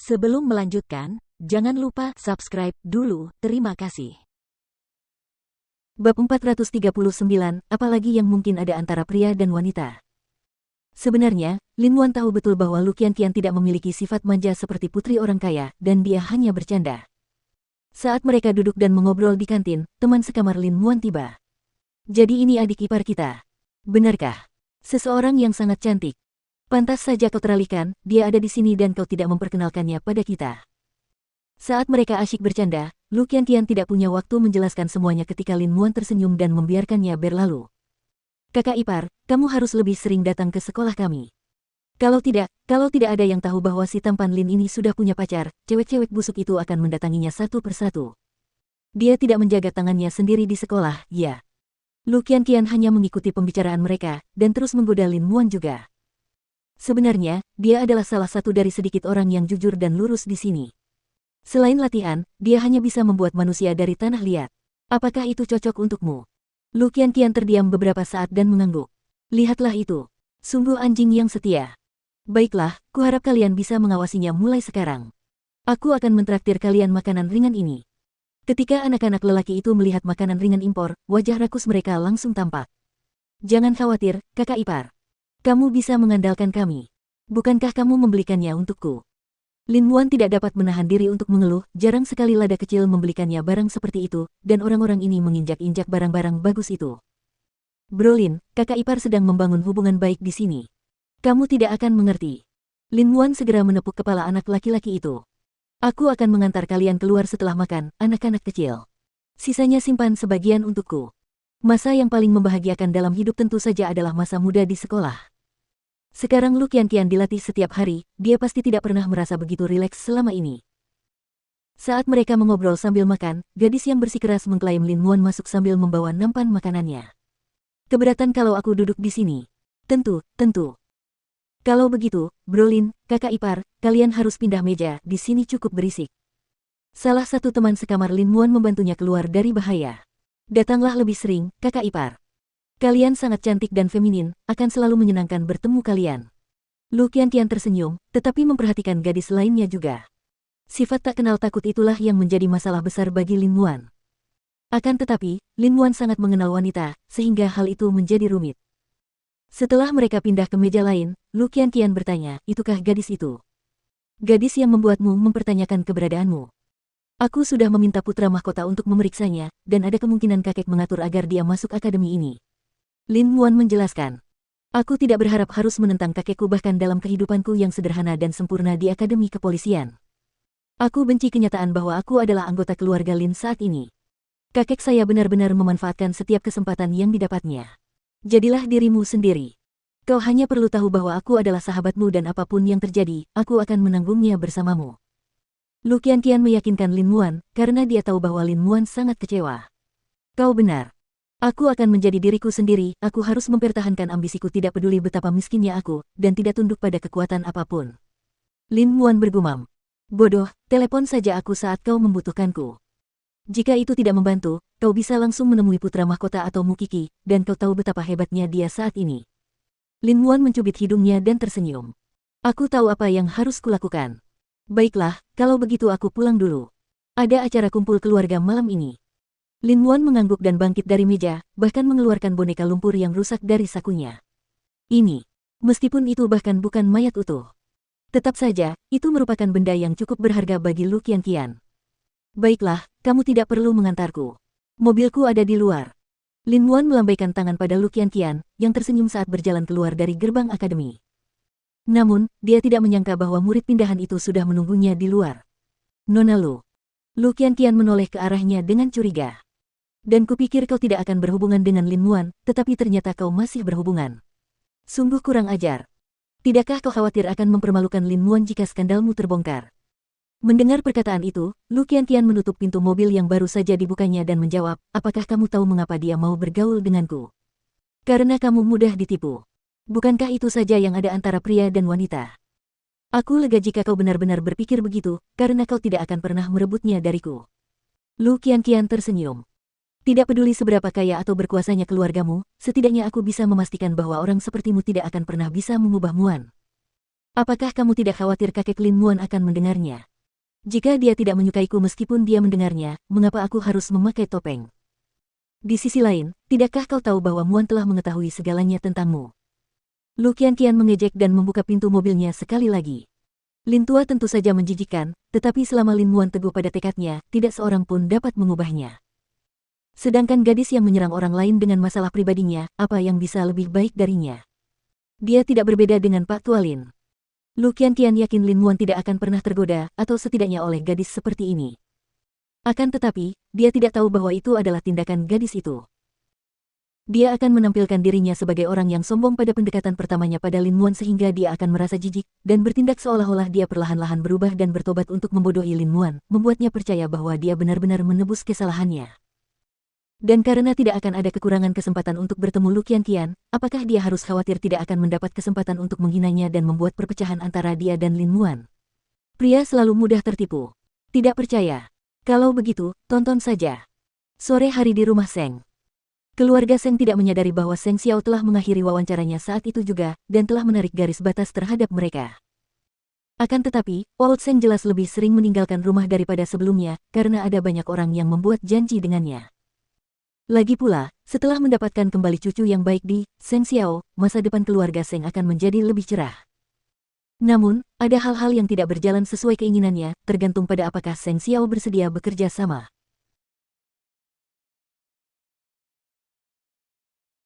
Sebelum melanjutkan, jangan lupa subscribe dulu, terima kasih. Bab 439, apalagi yang mungkin ada antara pria dan wanita. Sebenarnya, Lin Wan tahu betul bahwa Lu Qianqian tidak memiliki sifat manja seperti putri orang kaya, dan dia hanya bercanda. Saat mereka duduk dan mengobrol di kantin, teman sekamar Lin Wan tiba. Jadi ini adik ipar kita. Benarkah? Seseorang yang sangat cantik. Pantas saja kau teralihkan, dia ada di sini dan kau tidak memperkenalkannya pada kita. Saat mereka asyik bercanda, Lu Qianqian tidak punya waktu menjelaskan semuanya ketika Lin Wan tersenyum dan membiarkannya berlalu. Kakak ipar, kamu harus lebih sering datang ke sekolah kami. Kalau tidak ada yang tahu bahwa si tampan Lin ini sudah punya pacar, cewek-cewek busuk itu akan mendatanginya satu persatu. Dia tidak menjaga tangannya sendiri di sekolah, ya. Lu Qianqian hanya mengikuti pembicaraan mereka, dan terus menggoda Lin Wan juga. Sebenarnya, dia adalah salah satu dari sedikit orang yang jujur dan lurus di sini. Selain latihan, dia hanya bisa membuat manusia dari tanah liat. Apakah itu cocok untukmu? Lu Qianqian terdiam beberapa saat dan mengangguk. Lihatlah itu. Sungguh anjing yang setia. Baiklah, kuharap kalian bisa mengawasinya mulai sekarang. Aku akan mentraktir kalian makanan ringan ini. Ketika anak-anak lelaki itu melihat makanan ringan impor, wajah rakus mereka langsung tampak. Jangan khawatir, kakak ipar. Kamu bisa mengandalkan kami. Bukankah kamu membelikannya untukku? Lin Wan tidak dapat menahan diri untuk mengeluh, jarang sekali lada kecil membelikannya barang seperti itu, dan orang-orang ini menginjak-injak barang-barang bagus itu. Bro Lin, kakak ipar sedang membangun hubungan baik di sini. Kamu tidak akan mengerti. Lin Wan segera menepuk kepala anak laki-laki itu. Aku akan mengantar kalian keluar setelah makan, anak-anak kecil. Sisanya simpan sebagian untukku. Masa yang paling membahagiakan dalam hidup tentu saja adalah masa muda di sekolah. Sekarang Lu Qianqian dilatih setiap hari, dia pasti tidak pernah merasa begitu rileks selama ini. Saat mereka mengobrol sambil makan, gadis yang bersikeras mengklaim Lin Wan masuk sambil membawa nampan makanannya. Keberatan kalau aku duduk di sini? Tentu. Kalau begitu, Bro Lin, kakak ipar, kalian harus pindah meja, di sini cukup berisik. Salah satu teman sekamar Lin Wan membantunya keluar dari bahaya. Datanglah lebih sering, kakak ipar. Kalian sangat cantik dan feminin, akan selalu menyenangkan bertemu kalian. Lu Qianqian tersenyum, tetapi memperhatikan gadis lainnya juga. Sifat tak kenal takut itulah yang menjadi masalah besar bagi Lin Wan. Akan tetapi, Lin Wan sangat mengenal wanita, sehingga hal itu menjadi rumit. Setelah mereka pindah ke meja lain, Lu Qianqian bertanya, itukah gadis itu? Gadis yang membuatmu mempertanyakan keberadaanmu. Aku sudah meminta putra mahkota untuk memeriksanya, dan ada kemungkinan kakek mengatur agar dia masuk akademi ini. Lin Wan menjelaskan. Aku tidak berharap harus menentang kakekku bahkan dalam kehidupanku yang sederhana dan sempurna di akademi kepolisian. Aku benci kenyataan bahwa aku adalah anggota keluarga Lin saat ini. Kakek saya benar-benar memanfaatkan setiap kesempatan yang didapatnya. Jadilah dirimu sendiri. Kau hanya perlu tahu bahwa aku adalah sahabatmu dan apapun yang terjadi, aku akan menanggungnya bersamamu. Lu Qianqian meyakinkan Lin Wan, karena dia tahu bahwa Lin Wan sangat kecewa. Kau benar. Aku akan menjadi diriku sendiri, aku harus mempertahankan ambisiku tidak peduli betapa miskinnya aku, dan tidak tunduk pada kekuatan apapun. Lin Wan bergumam. Bodoh, telepon saja aku saat kau membutuhkanku. Jika itu tidak membantu, kau bisa langsung menemui putra mahkota atau Mukiki, dan kau tahu betapa hebatnya dia saat ini. Lin Wan mencubit hidungnya dan tersenyum. Aku tahu apa yang harus kulakukan. Baiklah, kalau begitu aku pulang dulu. Ada acara kumpul keluarga malam ini. Lin Wan mengangguk dan bangkit dari meja, bahkan mengeluarkan boneka lumpur yang rusak dari sakunya. Ini, meskipun itu bahkan bukan mayat utuh. Tetap saja, itu merupakan benda yang cukup berharga bagi Lu Qianqian. Baiklah, kamu tidak perlu mengantarku. Mobilku ada di luar. Lin Wan melambaikan tangan pada Lu Qianqian, yang tersenyum saat berjalan keluar dari gerbang akademi. Namun, dia tidak menyangka bahwa murid pindahan itu sudah menunggunya di luar. Nona Lu. Lu Qianqian menoleh ke arahnya dengan curiga. Dan kupikir kau tidak akan berhubungan dengan Lin Wan, tetapi ternyata kau masih berhubungan. Sungguh kurang ajar. Tidakkah kau khawatir akan mempermalukan Lin Wan jika skandalmu terbongkar? Mendengar perkataan itu, Lu Qianqian menutup pintu mobil yang baru saja dibukanya dan menjawab, apakah kamu tahu mengapa dia mau bergaul denganku? Karena kamu mudah ditipu. Bukankah itu saja yang ada antara pria dan wanita? Aku lega jika kau benar-benar berpikir begitu, karena kau tidak akan pernah merebutnya dariku. Lu Qianqian tersenyum. Tidak peduli seberapa kaya atau berkuasanya keluargamu, setidaknya aku bisa memastikan bahwa orang sepertimu tidak akan pernah bisa mengubah Muan. Apakah kamu tidak khawatir kakek Lin Muan akan mendengarnya? Jika dia tidak menyukaiku meskipun dia mendengarnya, mengapa aku harus memakai topeng? Di sisi lain, tidakkah kau tahu bahwa Muan telah mengetahui segalanya tentangmu? Lu Qianqian mengejek dan membuka pintu mobilnya sekali lagi. Lin Tua tentu saja menjijikkan, tetapi selama Lin Muan teguh pada tekadnya, tidak seorang pun dapat mengubahnya. Sedangkan gadis yang menyerang orang lain dengan masalah pribadinya, apa yang bisa lebih baik darinya? Dia tidak berbeda dengan Pak Tua Lin. Lu Qianqian yakin Lin Muan tidak akan pernah tergoda, atau setidaknya oleh gadis seperti ini. Akan tetapi, dia tidak tahu bahwa itu adalah tindakan gadis itu. Dia akan menampilkan dirinya sebagai orang yang sombong pada pendekatan pertamanya pada Lin Muan sehingga dia akan merasa jijik, dan bertindak seolah-olah dia perlahan-lahan berubah dan bertobat untuk membodohi Lin Muan, membuatnya percaya bahwa dia benar-benar menebus kesalahannya. Dan karena tidak akan ada kekurangan kesempatan untuk bertemu Lu Qianqian, apakah dia harus khawatir tidak akan mendapat kesempatan untuk menghinanya dan membuat perpecahan antara dia dan Lin Muan? Pria selalu mudah tertipu. Tidak percaya? Kalau begitu, tonton saja. Sore hari di rumah Seng. Keluarga Seng tidak menyadari bahwa Seng Xiao telah mengakhiri wawancaranya saat itu juga, dan telah menarik garis batas terhadap mereka. Akan tetapi, Old Seng jelas lebih sering meninggalkan rumah daripada sebelumnya, karena ada banyak orang yang membuat janji dengannya. Lagi pula, setelah mendapatkan kembali cucu yang baik di Seng Xiao, masa depan keluarga Seng akan menjadi lebih cerah. Namun, ada hal-hal yang tidak berjalan sesuai keinginannya, tergantung pada apakah Seng Xiao bersedia bekerja sama.